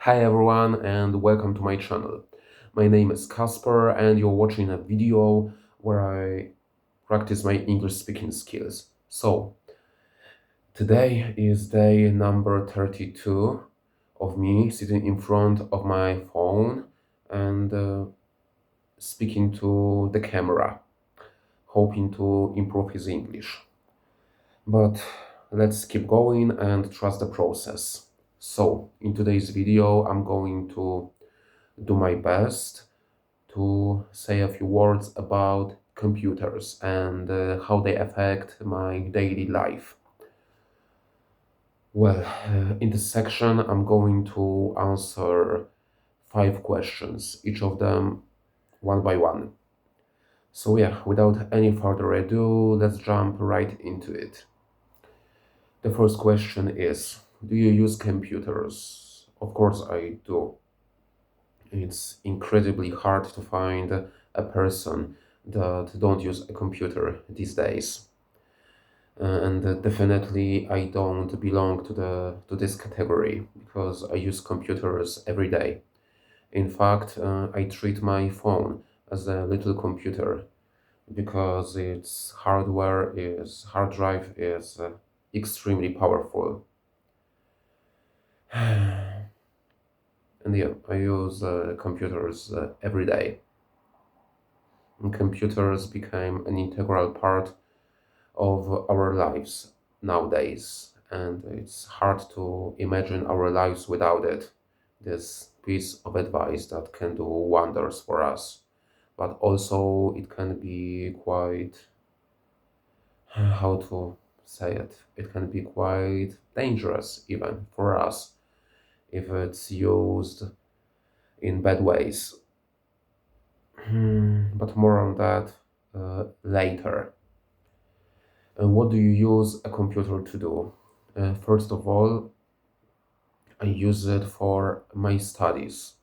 Hi everyone and welcome to my channel. My name is Kasper and you're watching a video where I practice my English speaking skills. So, today is day number 32 of me sitting in front of my phone and speaking to the camera, hoping to improve his English. But let's keep going and trust the process. So, in today's video, I'm going to do my best to say a few words about computers and how they affect my daily life. Well, in this section, I'm going to answer 5 questions, each of them one by one. So, yeah, without any further ado, let's jump right into it. The first question is: do you use computers? Of course, I do. It's incredibly hard to find a person that don't use a computer these days. And definitely I don't belong to this category because I use computers every day. In fact, I treat my phone as a little computer because its hard drive is extremely powerful. And yeah, I use computers every day. And computers became an integral part of our lives nowadays, and it's hard to imagine our lives without it. This piece of advice that can do wonders for us, but also it can be quite, how to say it, it can be quite dangerous even for us if it's used in bad ways. But more on that later. What do you use a computer to do? First of all, I use it for my studies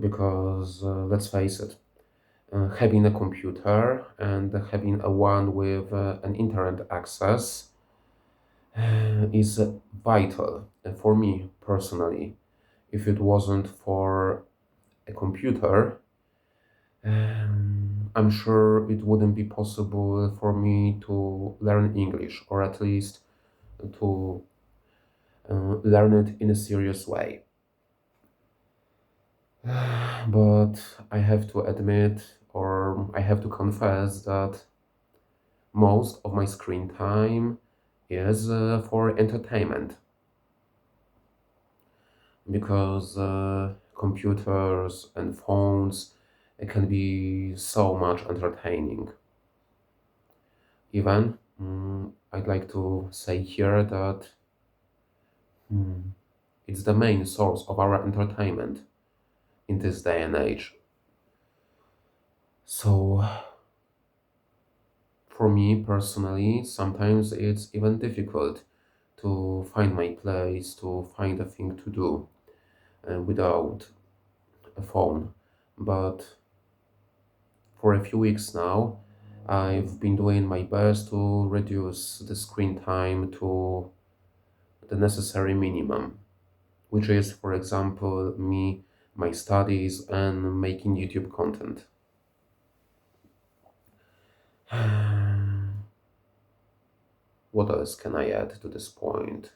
because let's face it, having a computer and having a one with an internet access is vital for me personally. If it wasn't for a computer, I'm sure it wouldn't be possible for me to learn English, or at least to learn it in a serious way. But I have to admit, or I have to confess, that most of my screen time is for entertainment because computers and phones, it can be so much entertaining. Even I'd like to say here that mm, it's the main source of our entertainment in this day and age. So, for me personally, sometimes it's even difficult to find my place, to find a thing to do without a phone. But for a few weeks now, I've been doing my best to reduce the screen time to the necessary minimum, which is, for example, my studies, and making YouTube content. What else can I add to this point?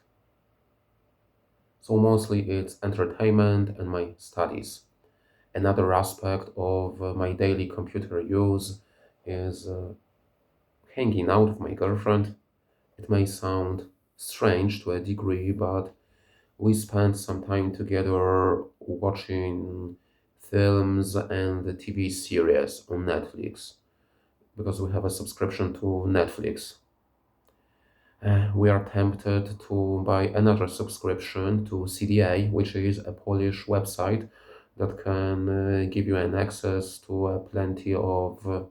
So mostly it's entertainment and my studies. Another aspect of my daily computer use is hanging out with my girlfriend. It may sound strange to a degree, but we spend some time together watching films and the TV series on Netflix because we have a subscription to Netflix. We are tempted to buy another subscription to CDA, which is a Polish website that can give you an access to plenty of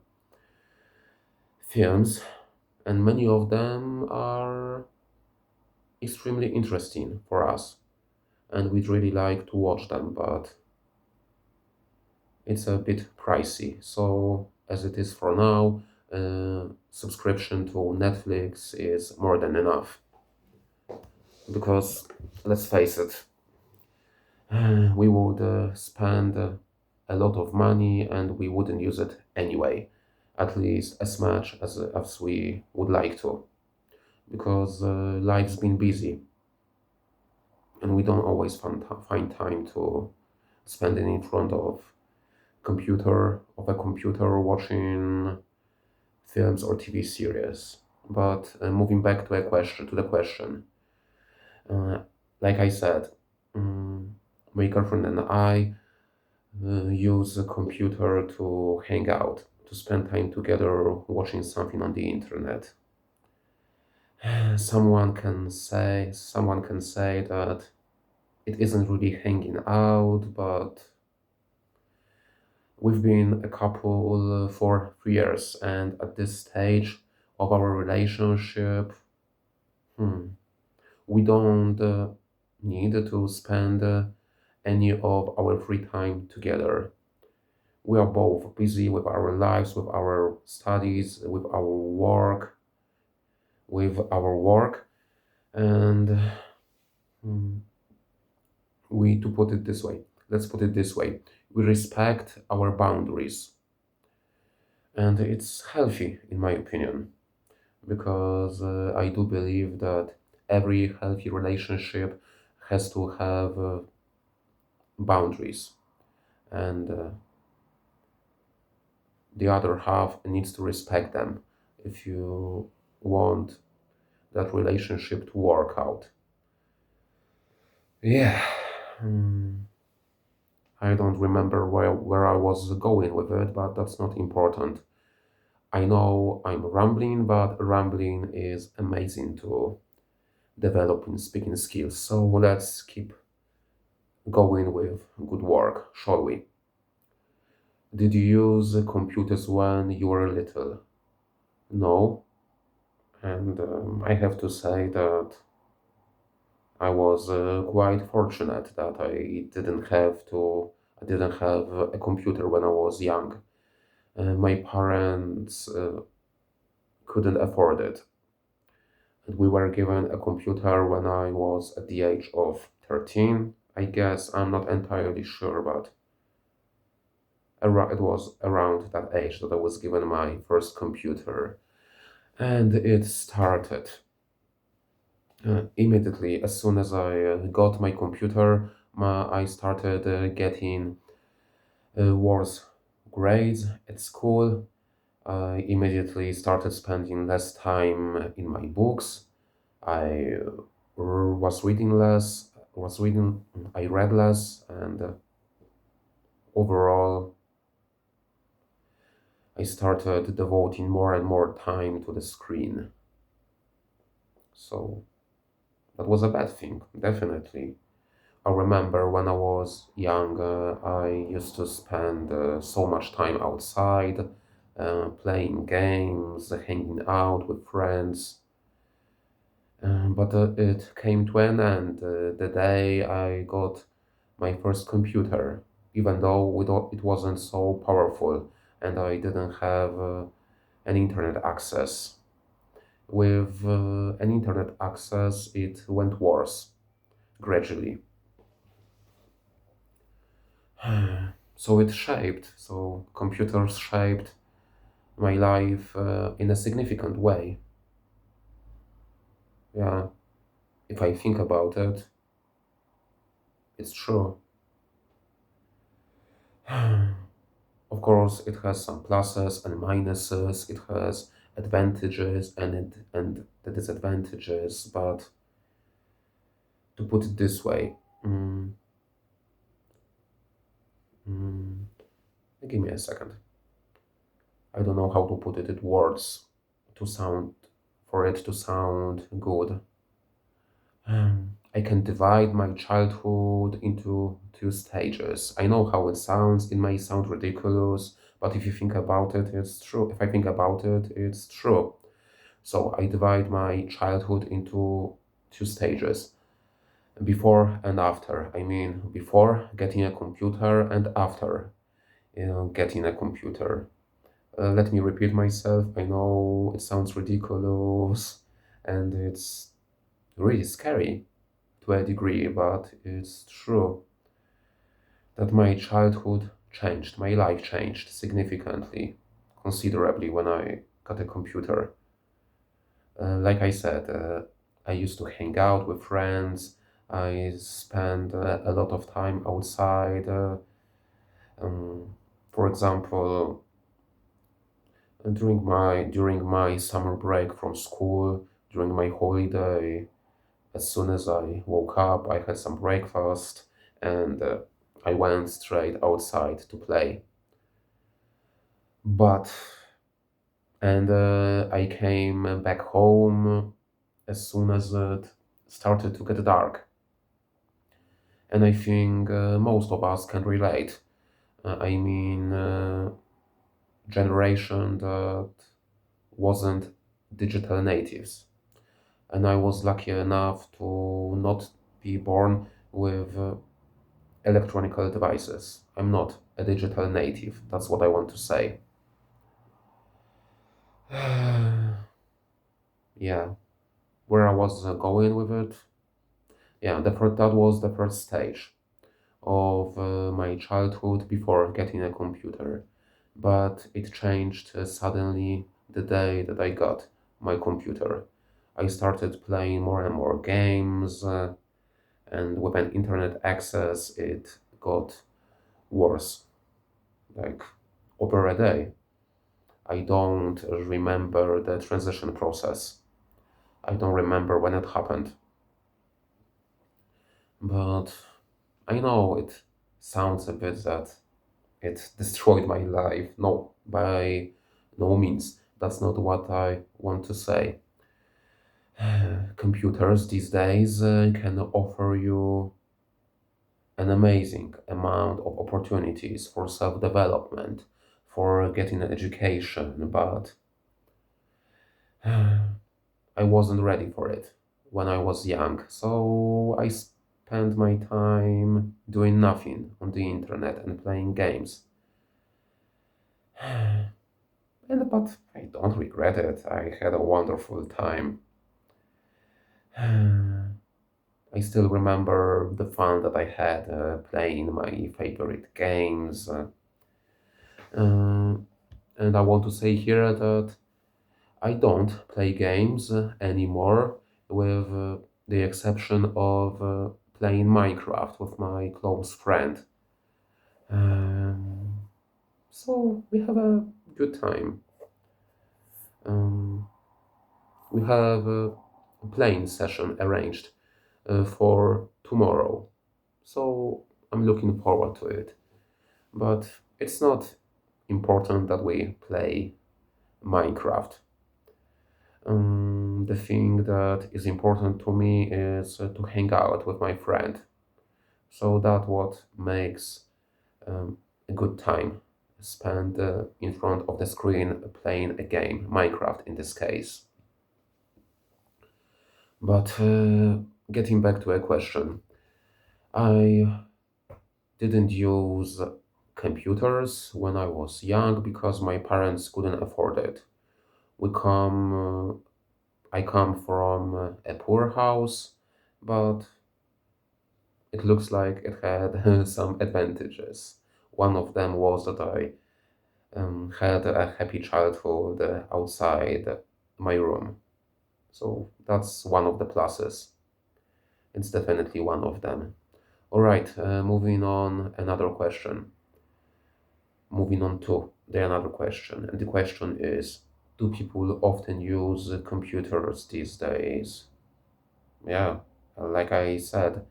films, and many of them are extremely interesting for us, and we'd really like to watch them, but it's a bit pricey. So, as it is for now, subscription to Netflix is more than enough. Because, let's face it, we would spend a lot of money and we wouldn't use it anyway, at least as much as we would like to, because life's been busy and we don't always find time to spend it in front of a computer watching films or TV series. But moving back to the question, uh, like I said, um, my girlfriend and I use a computer to hang out, to spend time together watching something on the internet. Someone can say that it isn't really hanging out, but we've been a couple for 3 years, and at this stage of our relationship, hmm, we don't need to spend any of our free time together. We are both busy with our lives, with our studies, with our work, and hmm, we to put it this way. Let's put it this way: we respect our boundaries, and it's healthy, in my opinion, because I do believe that every healthy relationship has to have boundaries, and the other half needs to respect them if you want that relationship to work out. Yeah. Hmm. I don't remember where I was going with it, but that's not important. I know I'm rambling, but rambling is amazing to develop in speaking skills. So let's keep going with good work, shall we? Did you use computers when you were little? No, and I have to say that I was quite fortunate that I didn't have a computer when I was young. My parents couldn't afford it, and we were given a computer when I was at the age of 13. I guess I'm not entirely sure, but it was around that age that I was given my first computer, and it started immediately. As soon as I got my computer, I started getting worse grades at school. I immediately started spending less time in my books. I was reading less, I read less, and overall, I started devoting more and more time to the screen. So that was a bad thing, definitely. I remember when I was young, I used to spend so much time outside, playing games, hanging out with friends. But it came to an end the day I got my first computer, even though it wasn't so powerful and I didn't have an internet access. With an internet access, it went worse gradually. So computers shaped my life in a significant way. Yeah, if I think about it, it's true. Of course, it has some pluses and minuses. It has advantages and the disadvantages. But to put it this way, mm, mm, give me a second. I don't know how to put it in words to sound for it to sound good. I can divide my childhood into two stages. I know how it sounds. It may sound ridiculous, but if you think about it, it's true. If I think about it, it's true. So I divide my childhood into two stages, before and after. I mean, before getting a computer and after getting a computer. Let me repeat myself. I know it sounds ridiculous and it's really scary to a degree, but it's true. that my childhood changed, my life changed significantly, considerably when I got a computer. Like I said, I used to hang out with friends. I spent a lot of time outside. Um, for example, during my summer break from school, during my holiday, as soon as I woke up, I had some breakfast and I went straight outside to play. But and I came back home as soon as it started to get dark. And I think most of us can relate. I mean, generation that wasn't digital natives. And I was lucky enough to not be born with electronic devices. I'm not a digital native. That's what I want to say. Yeah, where I was going with it. Yeah, that was the first stage of my childhood before getting a computer. But it changed suddenly the day that I got my computer. I started playing more and more games, and with an internet access, it got worse, like over a day. I don't remember the transition process. I don't remember when it happened. But I know it sounds a bit that it destroyed my life. No, by no means. That's not what I want to say. Computers these days can offer you an amazing amount of opportunities for self development, for getting an education, but I wasn't ready for it when I was young. So I spent my time doing nothing on the internet and playing games. But I don't regret it. I had a wonderful time. I still remember the fun that I had playing my favorite games. Uh, and I want to say here that I don't play games anymore, with the exception of playing Minecraft with my close friend. Um, so we have a good time. Um, we have a playing session arranged for tomorrow. So I'm looking forward to it. But it's not important that we play Minecraft. The thing that is important to me is to hang out with my friend. So that what makes a good time spent in front of the screen playing a game, Minecraft in this case. But getting back to a question, I didn't use computers when I was young because my parents couldn't afford it. We come, I come from a poor house, but it looks like it had some advantages. One of them was that I had a happy childhood outside my room. So that's one of the pluses. It's definitely one of them. All right, moving on, another question. Moving on to the another question. And the question is, do people often use computers these days? Yeah, like I said,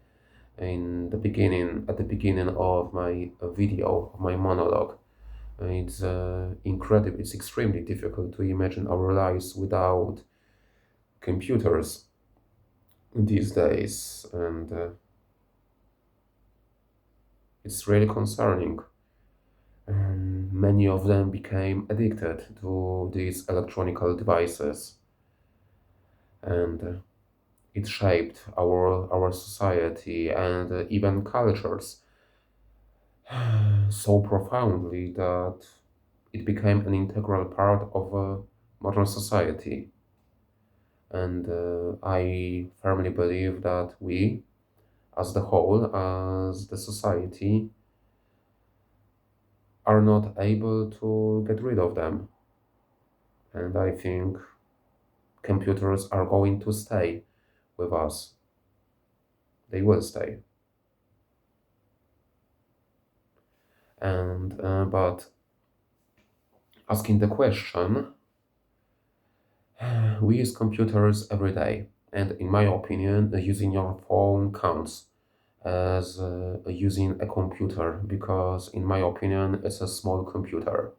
at the beginning of my video, of my monologue. It's incredible. It's extremely difficult to imagine our lives without computers these days, and it's really concerning. Many of them became addicted to these electronic devices, and it shaped our society and even cultures so profoundly that it became an integral part of modern society. And I firmly believe that we, as the whole, as the society, are not able to get rid of them. And I think computers are going to stay with us. They will stay. And but asking the question, we use computers every day, and in my opinion, using your phone counts as using a computer because, in my opinion, it's a small computer.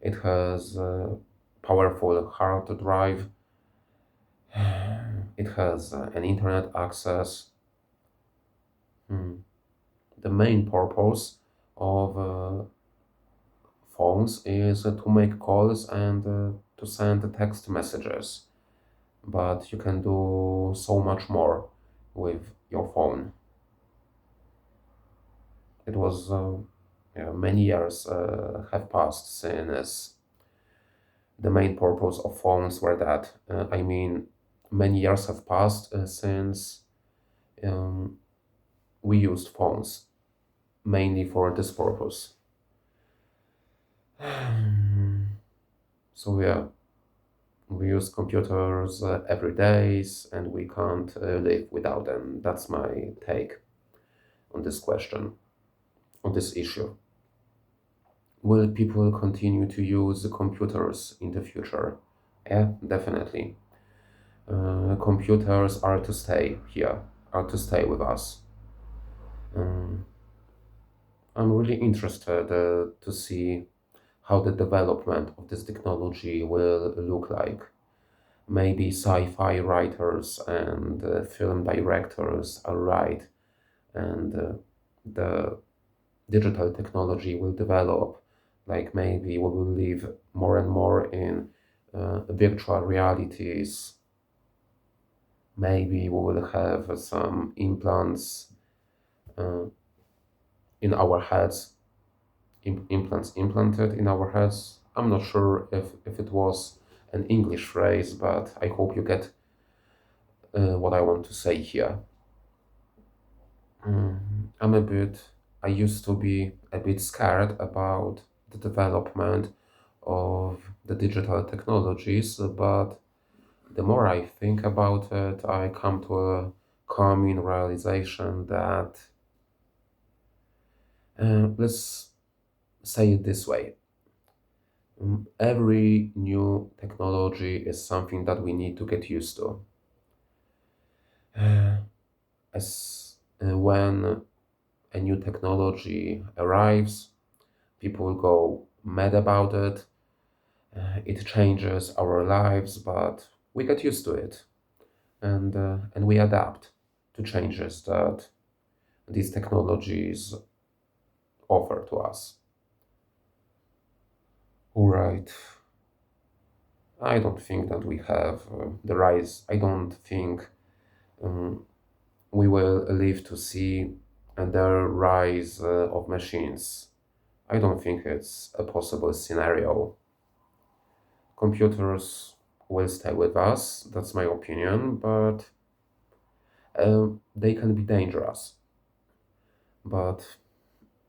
It has powerful hard drive. It has an internet access. Hmm. The main purpose of phones is to make calls and to send text messages, but you can do so much more with your phone. It was yeah, many years have passed since the main purpose of phones were that. I mean, many years have passed since um, we used phones mainly for this purpose. So yeah, we use computers every day, and we can't live without them. That's my take on this question, on this issue. Will people continue to use the computers in the future? Yeah, definitely. Computers are to stay here, are to stay with us. Um, I'm really interested to see how the development of this technology will look like. Maybe sci-fi writers and film directors are right, and the digital technology will develop. Like maybe we will live more and more in virtual realities. Maybe we will have some implants uh, in our heads, implants implanted in our heads. I'm not sure if it was an English phrase, but I hope you get what I want to say here. I'm a bit, I used to be a bit scared about the development of the digital technologies, but the more I think about it, I come to a calming realization that, let's say it this way. Every new technology is something that we need to get used to. Uh, as when a new technology arrives, people go mad about it. It changes our lives, but we get used to it, and we adapt to changes that these technologies offer to us. All right. I don't think that we have the rise. I don't think um, we will live to see the rise of machines. I don't think it's a possible scenario. Computers will stay with us, that's my opinion, but they can be dangerous. But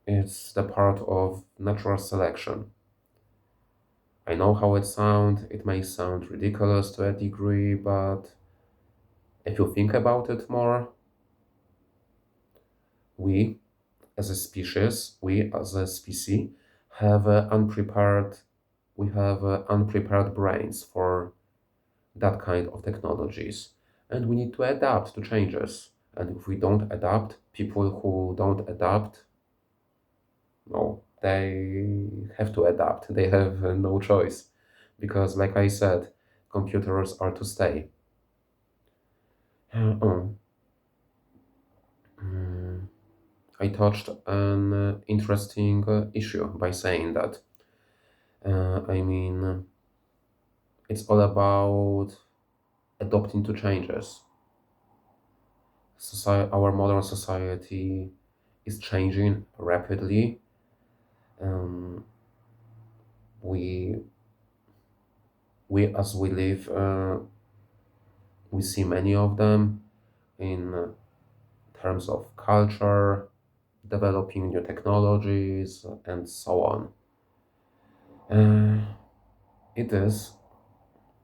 it's the part of natural selection. I know how it sounds, it may sound ridiculous to a degree, but if you think about it more, we we as a species, have unprepared brains for that kind of technologies, and we need to adapt to changes. And if we don't adapt, people who don't adapt, no, they have to adapt. They have no choice, because, like I said, computers are to stay. Um, mm, I touched an interesting issue by saying that. I mean, it's all about adapting to changes. Our modern society is changing rapidly. Um, we as we live, we see many of them in terms of culture, developing new technologies, and so on. Uh, it is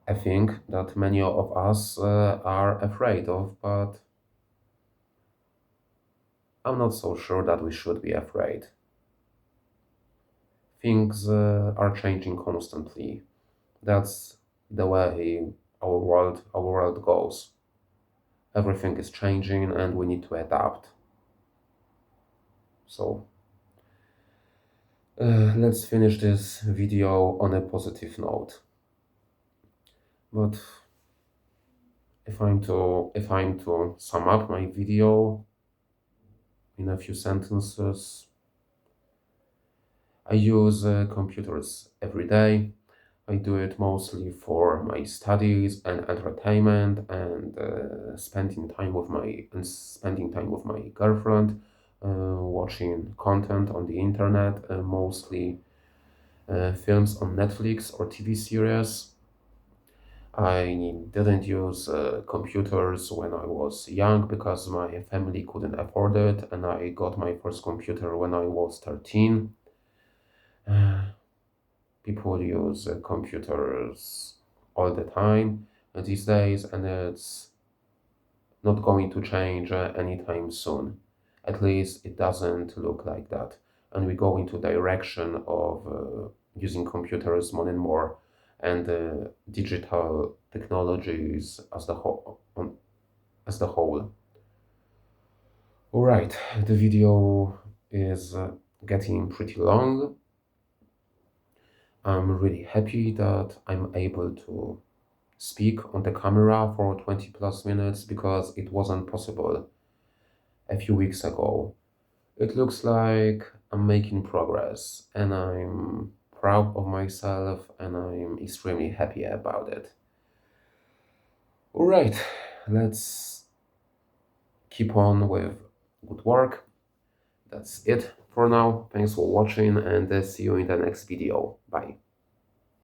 a thing that many of us are afraid of, but I'm not so sure that we should be afraid. Things are changing constantly. That's the way our world goes. Everything is changing and we need to adapt. So let's finish this video on a positive note. But if I'm to sum up my video in a few sentences, I use computers every day. I do it mostly for my studies and entertainment and spending time with my girlfriend, watching content on the internet, mostly films on Netflix or TV series. I didn't use computers when I was young because my family couldn't afford it, and I got my first computer when I was 13. People use computers all the time these days, and it's not going to change anytime soon. At least it doesn't look like that. And we go into direction of using computers more and more, and digital technologies as the whole. All right, the video is getting pretty long. I'm really happy that I'm able to speak on the camera for 20 plus minutes because it wasn't possible a few weeks ago. It looks like I'm making progress and I'm proud of myself and I'm extremely happy about it. All right, let's keep on with good work. That's it for now. Thanks for watching and see you in the next video. Bye.